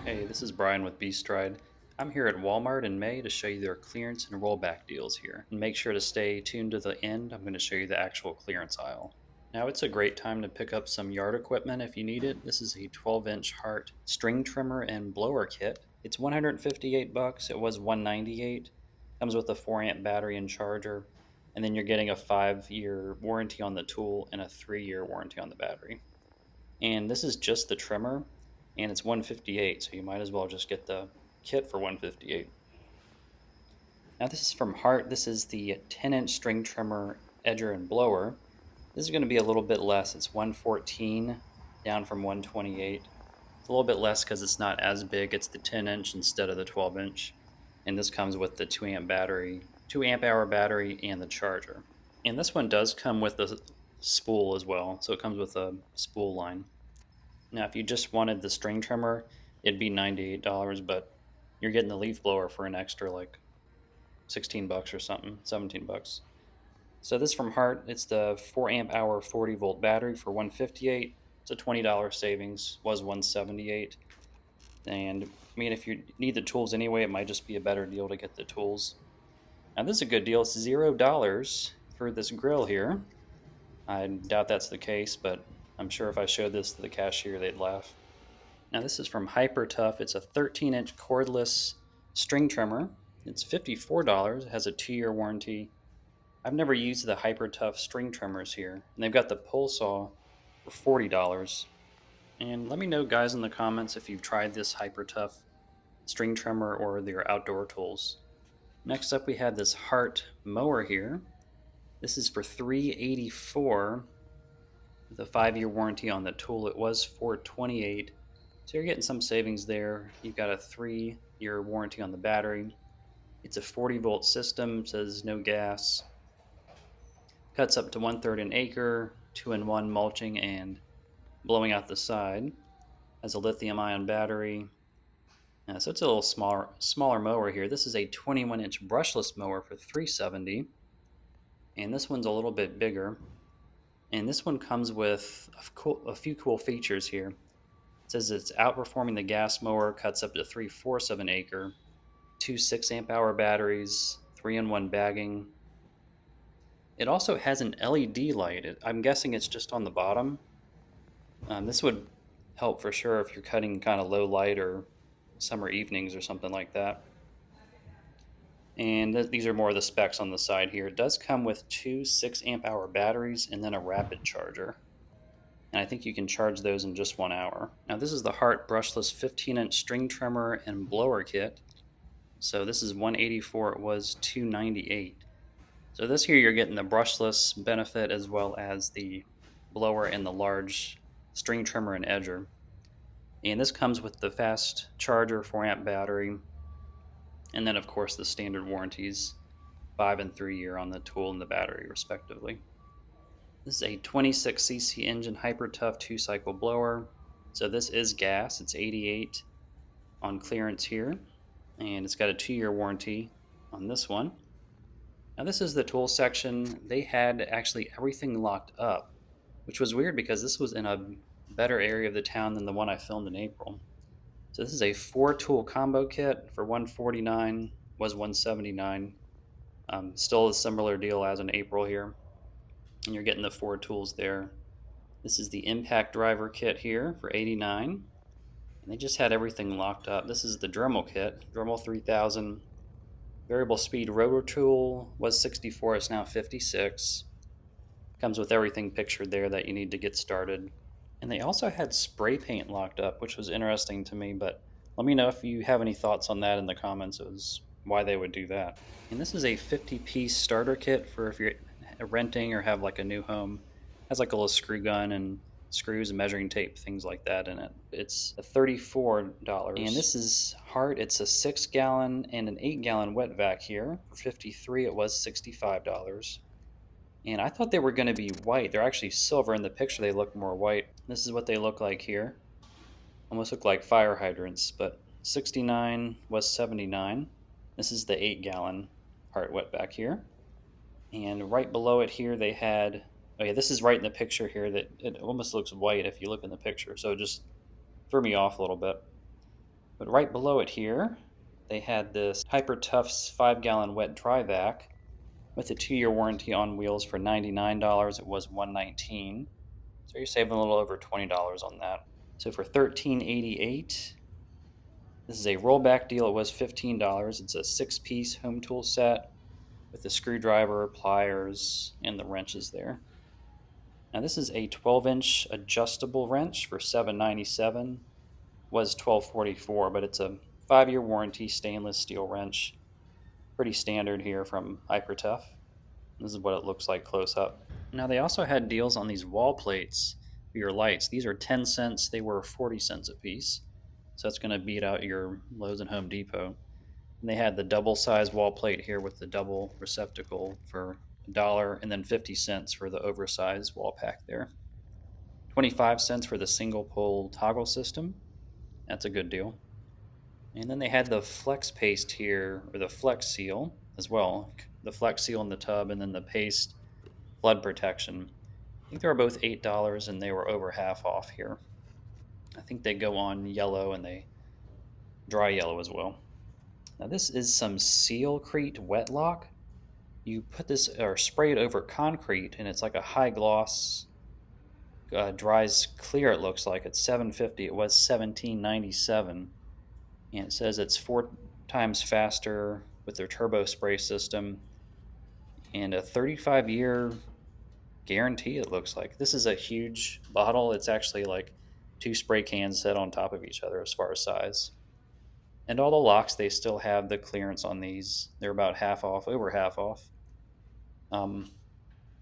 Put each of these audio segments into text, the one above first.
Hey, this is Brian with Beastride. I'm here at Walmart in May to show you their clearance and rollback deals here. And make sure to stay tuned to the end. I'm going to show you the actual clearance aisle. Now it's a great time to pick up some yard equipment if you need it. This is a 12-inch Hart string trimmer and blower kit. It's 158 bucks. It was 198. Comes with a 4 amp battery and charger. And then you're getting a 5-year warranty on the tool and a 3-year warranty on the battery. And this is just the trimmer, and it's 158, so you might as well just get the kit for 158. Now this is from Hart. This is the 10-inch string trimmer edger and blower. This is going to be a little bit less. It's 114 down from 128. It's a little bit less because it's not as big. It's the 10-inch instead of the 12-inch. And this comes with the 2 amp battery, 2 amp hour battery, and the charger. And this one does come with the spool as well, so it comes with a spool line. Now if you just wanted the string trimmer, it'd be $98, but you're getting the leaf blower for an extra like 16 bucks or something, 17 bucks. So this from Hart, it's the 4 amp hour 40 volt battery for 158. It's a $20 savings, was 178. And I mean, if you need the tools anyway, it might just be a better deal to get the tools. Now this is a good deal. It's $0 for this grill here. I doubt that's the case, but I'm sure if I showed this to the cashier, they'd laugh. Now this is from HyperTff. It's a 13-inch cordless string trimmer. It's $54. It has a 2-year warranty. I've never used the HyperTff string trimmers here, and they've got the pull saw for $40. And let me know, guys, in the comments if you've tried this HyperTff string trimmer or their outdoor tools. Next up, we have this Hart mower here. This is for $384 with a 5-year warranty on the tool. It was $428, so you're getting some savings there. You've got a 3-year warranty on the battery. It's a 40-volt system, says no gas. Cuts up to 1/3 an acre, 2-in-1 mulching and blowing out the side. Has a lithium-ion battery. So it's a little smaller mower here. This is a 21-inch brushless mower for $370, and this one's a little bit bigger. And this one comes with a few cool features here. It says it's outperforming the gas mower, cuts up to 3/4 of an acre, 2 6 amp hour batteries, 3-in-1 bagging. It also has an LED light. I'm guessing it's just on the bottom. This would help for sure if you're cutting kind of low light or summer evenings or something like that. And these are more of the specs on the side here. It does come with 2 6 amp hour batteries and then a rapid charger. And I think you can charge those in just 1 hour. Now this is the Hart brushless 15-inch string trimmer and blower kit. So this is $184. It was $298. So this here you're getting the brushless benefit as well as the blower and the large string trimmer and edger. And this comes with the fast charger, 4 amp battery, and then of course the standard warranties, 5 and 3-year on the tool and the battery respectively. This is a 26cc engine HyperTff 2-cycle blower. So this is gas. It's 88 on clearance here, and it's got a 2-year warranty on this one. Now this is the tool section. They had actually everything locked up, which was weird because this was in a better area of the town than the one I filmed in April. So this is a 4-tool combo kit for $149, was $179. Still a similar deal as in April here. And you're getting the 4 tools there. This is the impact driver kit here for $89. And they just had everything locked up. This is the Dremel kit, Dremel 3000. Variable speed rotor tool was $64, it's now $56. Comes with everything pictured there that you need to get started. And they also had spray paint locked up, which was interesting to me, but let me know if you have any thoughts on that in the comments as why they would do that. And this is a 50-piece starter kit for if you're renting or have like a new home. It has like a little screw gun and screws and measuring tape, things like that in it. It's $34. And this is Hart. It's a 6-gallon and an 8-gallon wet vac here. For $53, it was $65. And I thought they were going to be white. They're actually silver. In the picture, they look more white. This is what they look like here. Almost look like fire hydrants, but 69 was 79. This is the 8-gallon Hart wet vac here. And right below it here, they had, oh yeah, this is right in the picture here that it almost looks white if you look in the picture. So it just threw me off a little bit. But right below it here, they had this HyperTffs 5-gallon wet dry vac with a 2-year warranty on wheels for $99. It was $119. So you're saving a little over $20 on that. So for $13.88, this is a rollback deal. It was $15. It's a 6-piece home tool set with the screwdriver, pliers, and the wrenches there. Now this is a 12-inch adjustable wrench for $797. Was $12.44, but it's a 5-year warranty stainless steel wrench. Pretty standard here from HyperTff. This is what it looks like close up. Now they also had deals on these wall plates for your lights. These are 10 cents. They were 40 cents a piece. So that's going to beat out your Lowe's and Home Depot. And they had the double size wall plate here with the double receptacle for $1 and then 50 cents for the oversized wall pack there. 25 cents for the single pole toggle system. That's a good deal. And then they had the flex paste here, or the flex seal as well. The flex seal in the tub and then the paste flood protection. I think they were both $8 and they were over half off here. I think they go on yellow and they dry yellow as well. Now this is some Sealcrete wet lock. You put this or spray it over concrete and it's like a high gloss, dries clear. It looks like it's $7.50. It was $17.97, and it says it's 4 times faster with their turbo spray system and a 35-year guarantee. It looks like this is a huge bottle. It's actually like 2 spray cans set on top of each other as far as size. And all the locks, they still have the clearance on these. They're about half off, over half off. On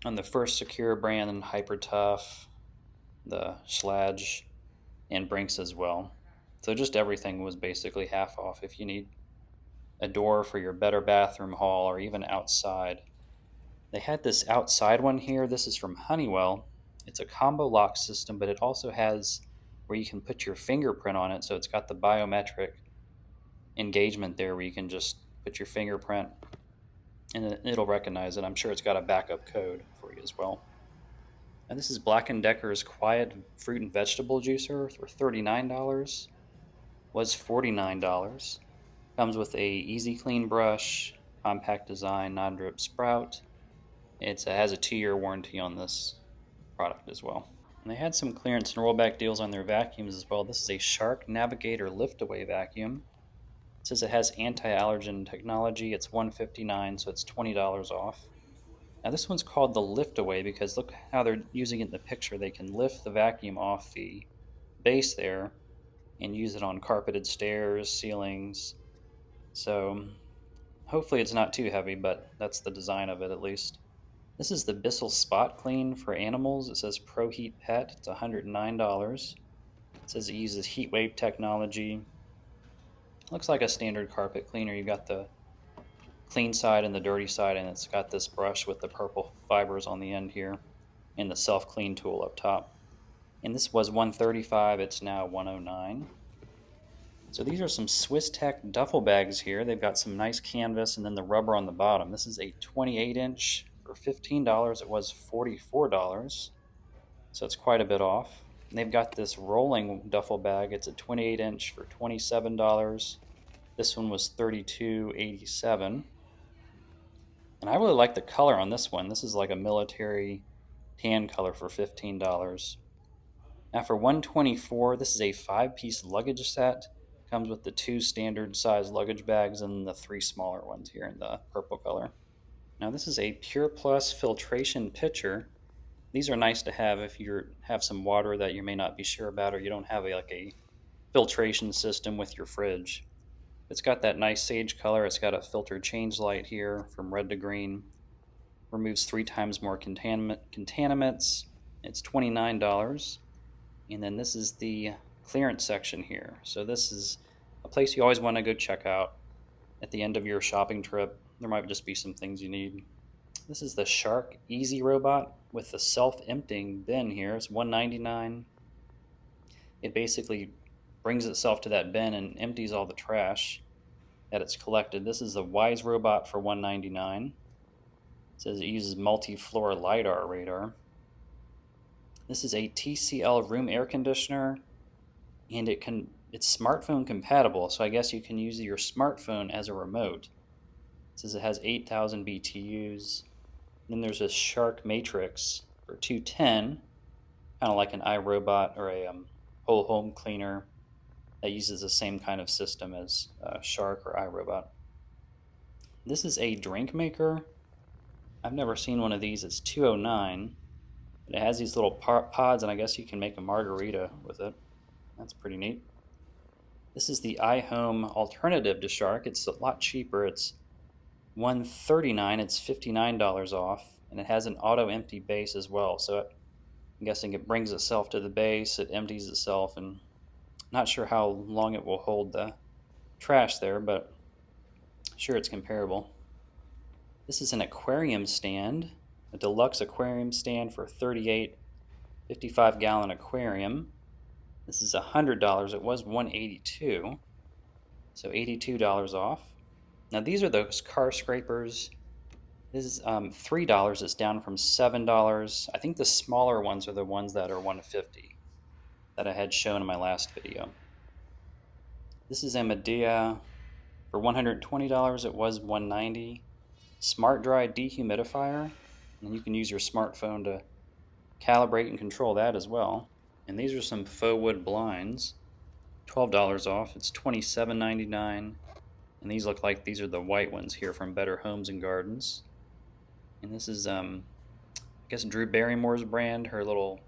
the First Secure brand and HyperTff, the Schlage, and Brinks as well. So just everything was basically half off if you need a door for your better bathroom hall or even outside. They had this outside one here. This is from Honeywell. It's a combo lock system, but it also has where you can put your fingerprint on it. So it's got the biometric engagement there where you can just put your fingerprint and it'll recognize it. I'm sure it's got a backup code for you as well. And this is Black & Decker's Quiet Fruit and Vegetable Juicer for $39. Was $49. Comes with a easy clean brush, compact design, non-drip sprout. It has a 2-year warranty on this product as well. And they had some clearance and rollback deals on their vacuums as well. This is a Shark Navigator lift-away vacuum. It says it has anti-allergen technology. It's $159, so it's $20 off. Now this one's called the lift-away because look how they're using it in the picture. They can lift the vacuum off the base there and use it on carpeted stairs, ceilings. So hopefully it's not too heavy, but that's the design of it at least. This is the Bissell Spot Clean for animals. It says Pro Heat Pet. It's $109. It says it uses heat wave technology. Looks like a standard carpet cleaner. You got the clean side and the dirty side, and it's got this brush with the purple fibers on the end here and the self-clean tool up top. And this was $135. It's now $109. So these are some Swiss Tech duffel bags here. They've got some nice canvas and then the rubber on the bottom. This is a 28-inch for $15. It was $44. So it's quite a bit off. And they've got this rolling duffel bag. It's a 28-inch for $27. This one was $32.87. And I really like the color on this one. This is like a military tan color for $15. Now for $124, this is a 5-piece luggage set. Comes with the 2 standard size luggage bags and the 3 smaller ones here in the purple color. Now this is a Pure Plus filtration pitcher. These are nice to have if you have some water that you may not be sure about or you don't have a filtration system with your fridge. It's got that nice sage color. It's got a filter change light here from red to green. Removes 3 times more contaminants. It's $29. And then this is the clearance section here. So this is a place you always want to go check out at the end of your shopping trip. There might just be some things you need. This is the Shark Easy Robot with the self-emptying bin here. It's $199. It basically brings itself to that bin and empties all the trash that it's collected. This is the Wise Robot for $199. It says it uses multi-floor LiDAR radar. This is a TCL room air conditioner, and it can It's smartphone compatible, so I guess you can use your smartphone as a remote. It says it has 8,000 BTUs. Then there's a Shark Matrix for 210, kind of like an iRobot or a whole home cleaner that uses the same kind of system as Shark or iRobot. This is a drink maker. I've never seen one of these. It's 209. It has these little pods, and I guess you can make a margarita with it. That's pretty neat. This is the iHome alternative to Shark. It's a lot cheaper. It's $139. It's $59 off, and it has an auto empty base as well. So I'm guessing it brings itself to the base, it empties itself, and not sure how long it will hold the trash there, but sure it's comparable. This is an aquarium stand, a deluxe aquarium stand for $38, 55-gallon aquarium. This is $100. It was $182, so $82 off. Now these are those car scrapers. This is $3. It's down from $7. I think the smaller ones are the ones that are $150 that I had shown in my last video. This is a Medea for $120. It was $190. Smart Dry dehumidifier, and you can use your smartphone to calibrate and control that as well. And these are some faux wood blinds, $12 off. It's $27.99, and these look like these are the white ones here from Better Homes and Gardens. And this is I guess Drew Barrymore's brand. Her little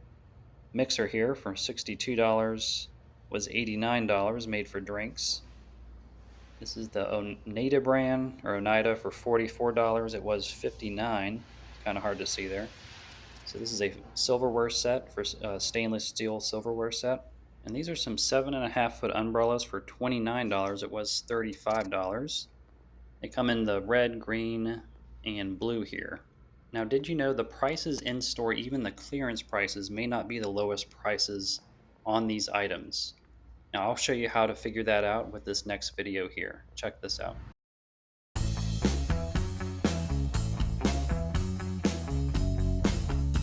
mixer here for $62 was $89, made for drinks. This is the Oneida brand, or Oneida, for $44. It was $59. Kind of hard to see there. So this is a silverware set for stainless steel silverware set. And these are some 7.5-foot umbrellas for $29. It was $35. They come in the red, green, and blue here. Now, did you know the prices in store, even the clearance prices, may not be the lowest prices on these items? Now, I'll show you how to figure that out with this next video here. Check this out.